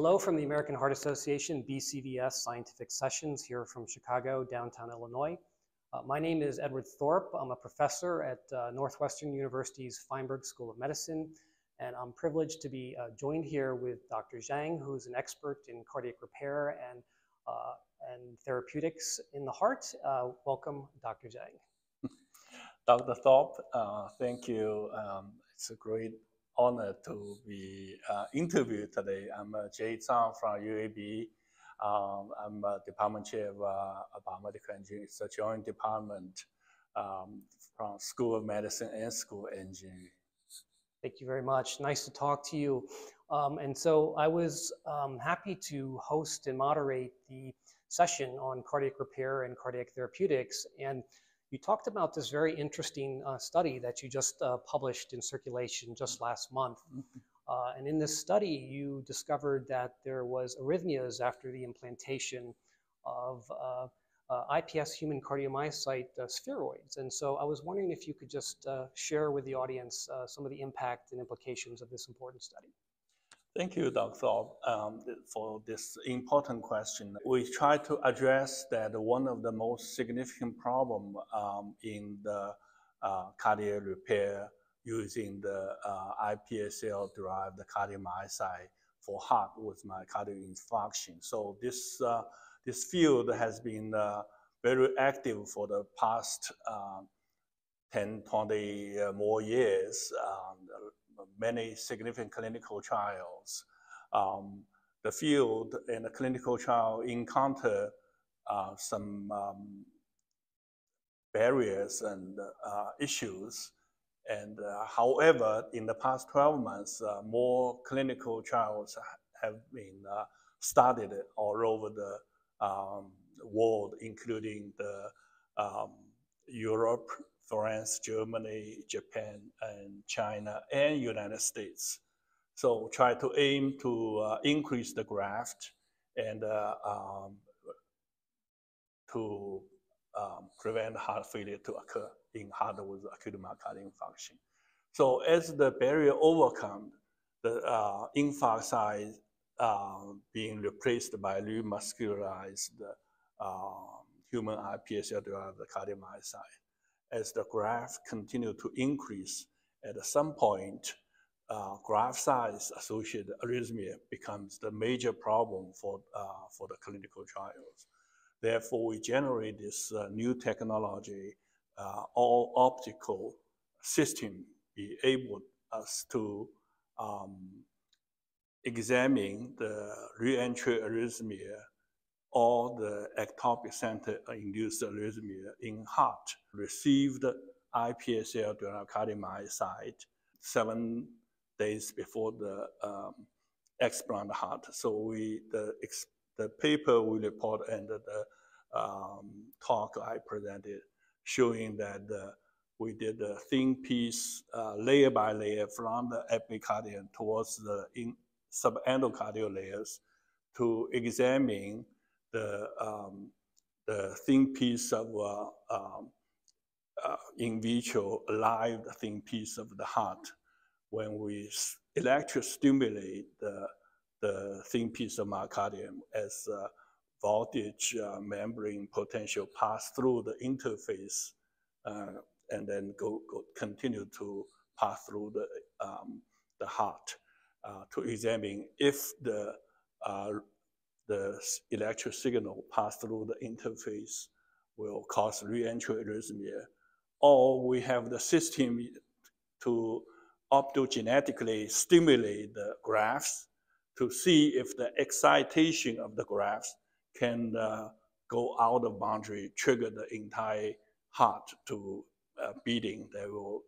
Hello from the American Heart Association BCVS Scientific Sessions here from Chicago, downtown Illinois. My name is Edward Thorp. I'm a professor at Northwestern University's Feinberg School of Medicine, and I'm privileged to be joined here with Dr. Zhang, who's an expert in cardiac repair and therapeutics in the heart. Welcome, Dr. Zhang. Dr. Thorp, thank you. It's a great honor to be interviewed today. I'm Zhang from UAB. I'm a department chair of biomedical engineering. It's a joint department from School of Medicine and School of Engineering. Thank you very much. Nice to talk to you. And so I was happy to host and moderate the session on cardiac repair and cardiac therapeutics. And you talked about this very interesting study that you just published in Circulation just last month. And in this study, you discovered that there was arrhythmias after the implantation of iPS human cardiomyocyte spheroids. And so I was wondering if you could just share with the audience some of the impact and implications of this important study. Thank you, Dr. Thorp, for this important question. We try to address that one of the most significant problems in the cardiac repair using the iPSC-derived cardiomyocyte for heart with myocardial infarction. So this field has been very active for the past 10, 20 more years. Many significant clinical trials. The field and the clinical trial encounter some barriers and issues. And however, in the past 12 months, more clinical trials have been started all over the world, including the Europe, France, Germany, Japan, and China, and United States. So try to aim to increase the graft and to prevent heart failure to occur in heart with acute myocardial infarction. So as the barrier overcome, the infarct size being replaced by remuscularized human iPSC-derived cardiomyocyte. As the graft continue to increase, at some point, graft size associated arrhythmia becomes the major problem for the clinical trials. Therefore, we generate this new technology, all optical system, be able us to examine the re-entry arrhythmia or the ectopic center-induced arrhythmia in heart. Received iPSC-derived cardiomyocyte 7 days before the explant heart. So the paper we report and the talk I presented showing that we did a thin piece layer by layer from the epicardium towards the subendocardial layers to examine the thin piece of in vitro live thin piece of the heart. When we electrostimulate the thin piece of myocardium as voltage membrane potential pass through the interface and then continue to pass through the heart to examine if the electric signal pass through the interface will cause re-entry arrhythmia, or we have the system to optogenetically stimulate the grafts to see if the excitation of the grafts can go out of boundary, trigger the entire heart to beating that will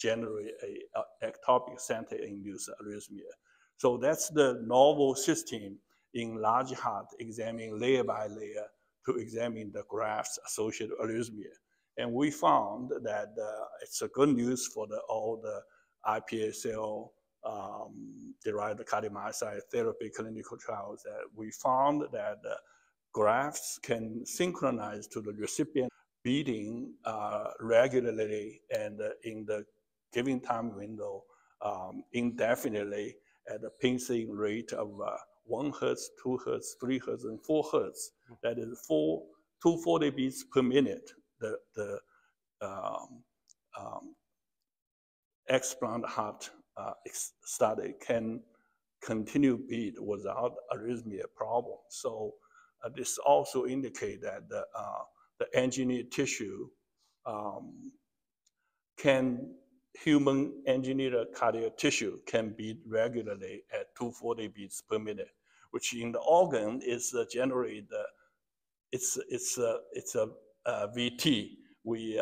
generate a ectopic center-induced arrhythmia. So that's the novel system in large heart, examining layer by layer to examine the grafts associated with arrhythmia. And we found that it's a good news for all the iPSC derived cardiomyocyte therapy clinical trials that we found that grafts can synchronize to the recipient beating regularly and in the given time window indefinitely at a pacing rate of 1 hertz, 2 hertz, 3 hertz, and 4 hertz. That is 240 beats per minute. The explant heart study can continue beat without arrhythmia problem. So this also indicates that the engineered tissue human engineered cardiac tissue can beat regularly at 240 beats per minute, which in the organ is generate it's a VT. We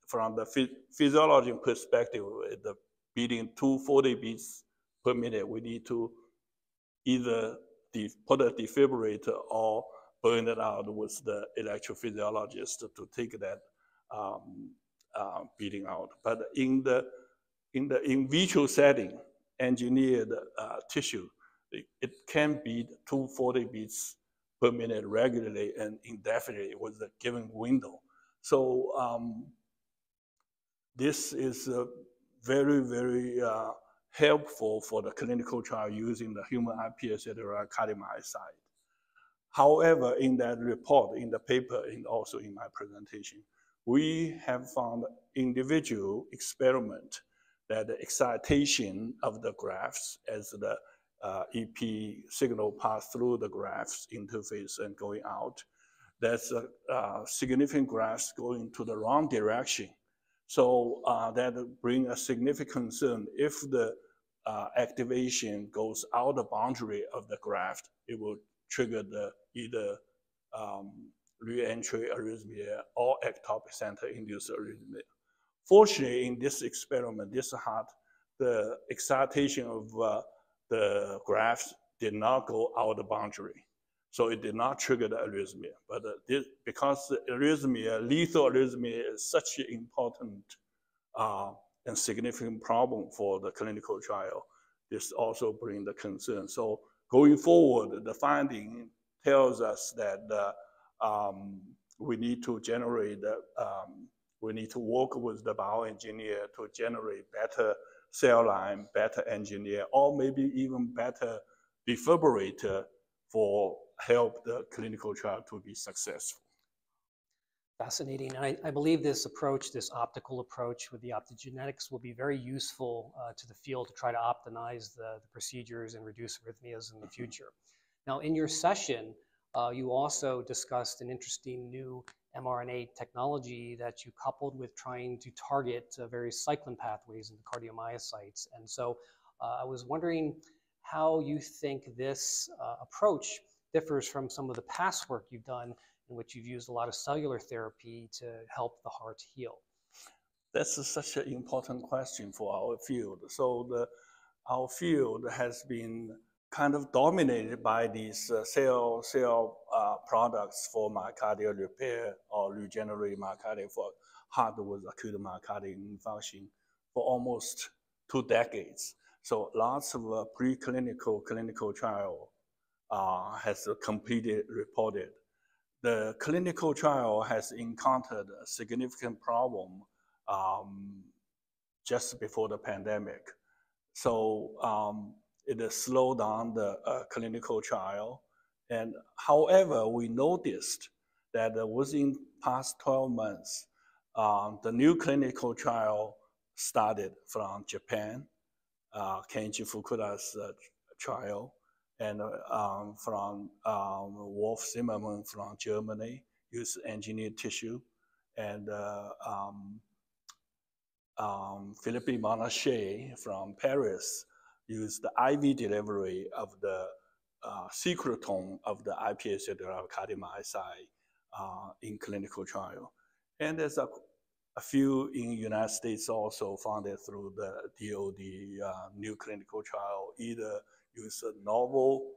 from the physiological perspective, the beating 240 beats per minute, we need to either put a defibrillator or burn it out with the electrophysiologist to take that beating out. But in the in vitro setting, engineered tissue, it can beat 240 beats per minute regularly and indefinitely with a given window. So this is very, very helpful for the clinical trial using the human iPSC-derived cardiomyocyte. However, in that report, in the paper, and also in my presentation, we have found individual experiment that the excitation of the grafts as the EP signal pass through the grafts interface and going out, there's a significant grafts going to the wrong direction. So that brings a significant concern. If the activation goes out the boundary of the graft, it will trigger either re-entry arrhythmia or ectopic center-induced arrhythmia. Fortunately, in this experiment, this heart, the excitation of the grafts did not go out the boundary. So it did not trigger the arrhythmia. But because the arrhythmia, lethal arrhythmia is such an important and significant problem for the clinical trial, this also brings the concern. So going forward, the finding tells us that we need to generate, we need to work with the bioengineer to generate better cell line, better engineer, or maybe even better defibrillator for help the clinical trial to be successful. Fascinating. And I believe this approach, this optical approach with the optogenetics will be very useful to the field to try to optimize the procedures and reduce arrhythmias in the future. Now, in your session, you also discussed an interesting new mRNA technology that you coupled with trying to target various cyclin pathways in the cardiomyocytes. And so I was wondering how you think this approach differs from some of the past work you've done in which you've used a lot of cellular therapy to help the heart heal. That's such an important question for our field. So our field has been kind of dominated by these cell products for myocardial repair or regenerative myocardial for heart with acute myocardial infarction for almost 2 decades. So lots of preclinical, clinical trial has completed, reported. The clinical trial has encountered a significant problem just before the pandemic. So it slowed down the clinical trial. And however, we noticed that within past 12 months, the new clinical trial started from Japan, Kenji Fukura's trial, and from Wolf Zimmermann from Germany, used engineered tissue, and Philippe Monachet from Paris used the IV delivery of the secretome of the iPSC-derived cardiomyocyte in clinical trial. And there's a few in the United States also funded through the DoD new clinical trial, either use novel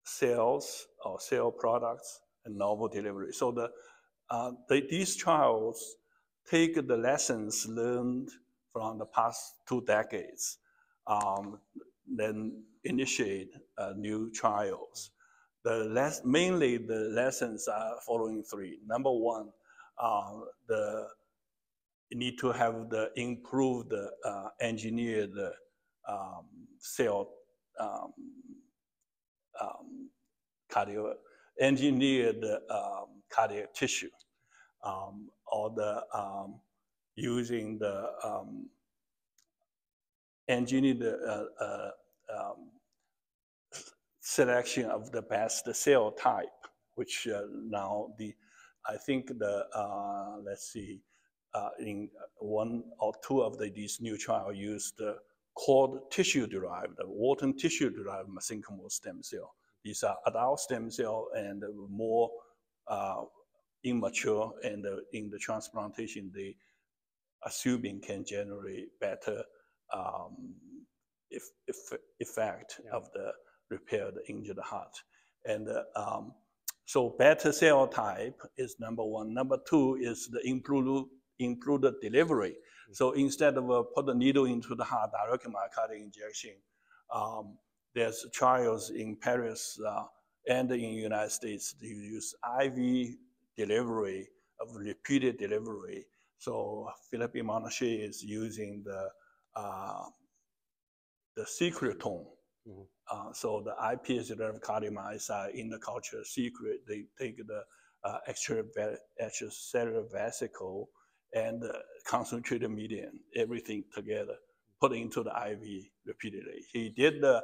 cells or cell products and novel delivery. So these trials take the lessons learned from the past 2 decades, then initiate new trials. Mainly the lessons are following 3. Number 1, you need to have the improved engineered cell um, engineered cardiac tissue, or the using the engineered selection of the best cell type, which now I think let's see, in one or two of these new trials used cord tissue-derived, Wharton tissue-derived mesenchymal stem cell. These are adult stem cell and more immature, and in the transplantation, they assuming can generate better effect of the repair the injured heart. And so better cell type is number one. Number two is the improved delivery. So instead of put the needle into the heart, direct myocardial injection, there's trials in Paris and in the United States to use IV delivery of repeated delivery. So Philippe Monachet is using the secretome. So the iPSC-derived cardiomyocyte in the culture secret, they take the extracellular vesicle and concentrated medium, everything together, put into the IV repeatedly. He did the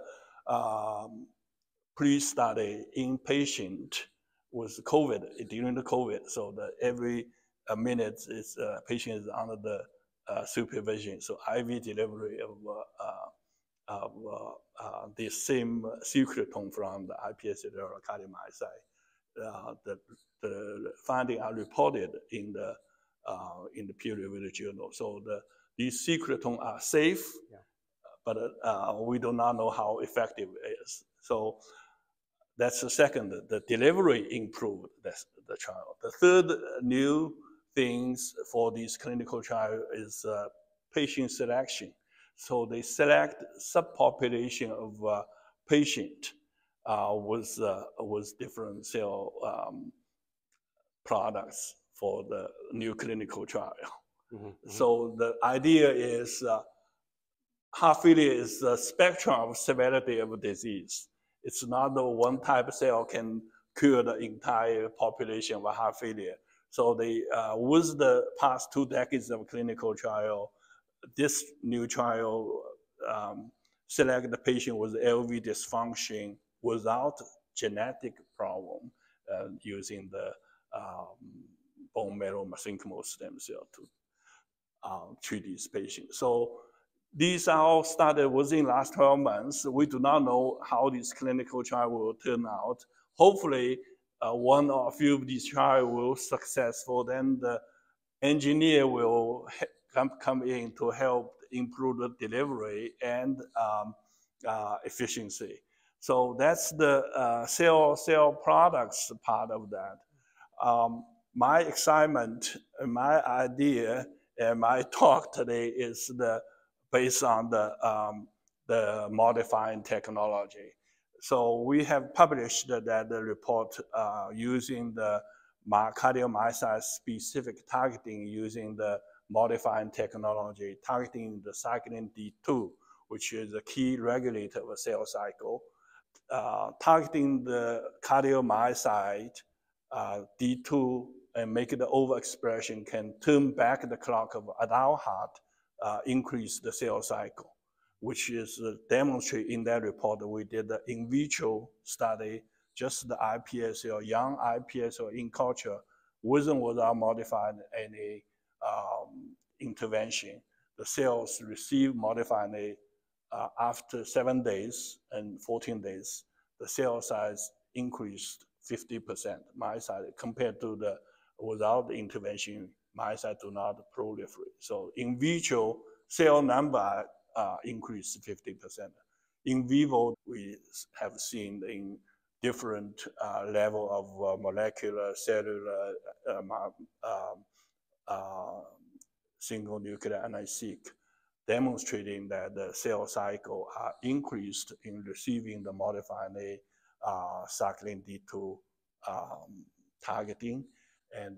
pre-study in patient with COVID, during the COVID, so that every minute is patient is under the supervision. So IV delivery of the same secretome from the iPSC-derived cardiomyocyte. The findings are reported in the peer-reviewed journal. So these secretomes are safe, but we do not know how effective it is. So that's the second. The delivery improved. That's the trial. The third new things for this clinical trial is patient selection. So they select subpopulation of patient with different cell products for the new clinical trial. So the idea is heart failure is a spectrum of severity of disease. It's not the one type of cell can cure the entire population of heart failure. So they, with the past 2 decades of clinical trial, this new trial select the patient with LV dysfunction without genetic problem using the bone marrow mesenchymal stem cell to treat these patients. So these are all started within the last 12 months. We do not know how this clinical trial will turn out. Hopefully, one or a few of these trials will be successful. Then the engineer will come in to help improve the delivery and efficiency. So that's the cell products part of that. My excitement, my idea, and my talk today is based on the modifying technology. So we have published that report using the cardiomyocyte specific targeting using the modifying technology, targeting the cyclin D2, which is a key regulator of a cell cycle, targeting the cardiomyocyte D2 and make the overexpression can turn back the clock of adult heart, increase the cell cycle, which is demonstrated in that report that we did the in vitro study, just the iPSC or young iPSC in culture, with and without modified any intervention. The cells receive modified after 7 days and 14 days, the cell size increased 50%. Myocyte compared to the without the intervention, myocyte do not proliferate. So in vitro, cell number increased 50%. In vivo, we have seen in different level of molecular, cellular, single nuclear NIC, demonstrating that the cell cycle are increased in receiving the modified cyclin D2 targeting, and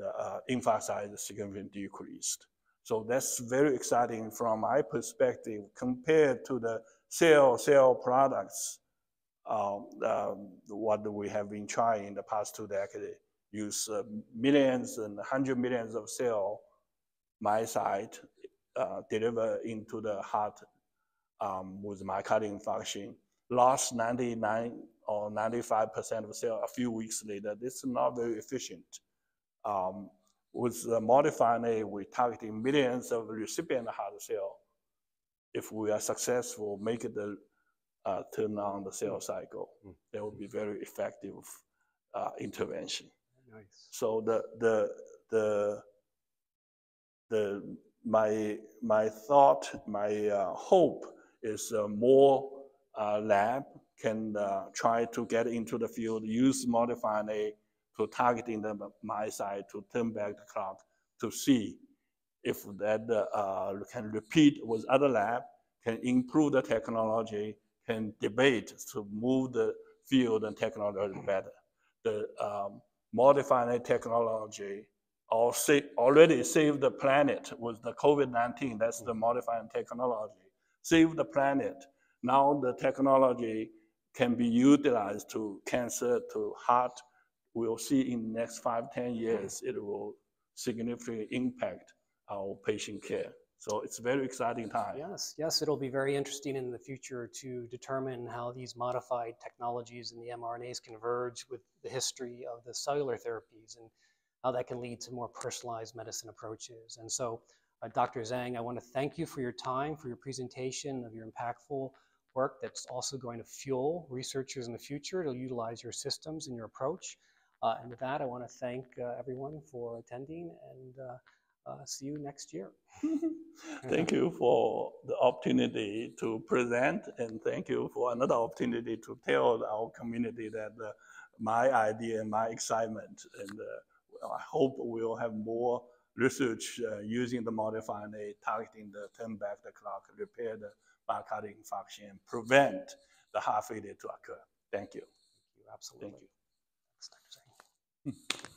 emphasize the significant decreased. So that's very exciting from my perspective compared to the cell products. what we have been trying in the past 2 decades, use millions and 100 millions of cells, myocyte, deliver into the heart with myocardial infarction, lost 99 or 95% of cells a few weeks later. This is not very efficient. With the modified RNA, we're targeting millions of recipient heart cells. If we are successful, make the turn on the cell cycle, that would be very effective intervention. Nice. So my thought, my hope is more lab can try to get into the field, use modified RNA to targeting the myocyte to turn back the clock to see if that can repeat with other lab, can improve the technology, can debate to move the field and technology better. The modified technology already saved the planet with the COVID-19. That's the modified technology. Save the planet. Now the technology can be utilized to cancer, to heart. We'll see in the next 5-10 years, it will significantly impact our patient care. So it's a very exciting time. Yes, yes, it'll be very interesting in the future to determine how these modified technologies and the mRNAs converge with the history of the cellular therapies and how that can lead to more personalized medicine approaches. And so, Dr. Zhang, I want to thank you for your time, for your presentation of your impactful work that's also going to fuel researchers in the future to utilize your systems and your approach. And with that, I want to thank everyone for attending and see you next year. Thank you for the opportunity to present, and thank you for another opportunity to tell our community that my idea and my excitement, and I hope we'll have more research using the modified RNA, targeting the turn back the clock, repair the myocardial infarction, and prevent the heart failure to occur. Thank you. Thank you, absolutely. Thank you. Thanks, Dr. Zhang.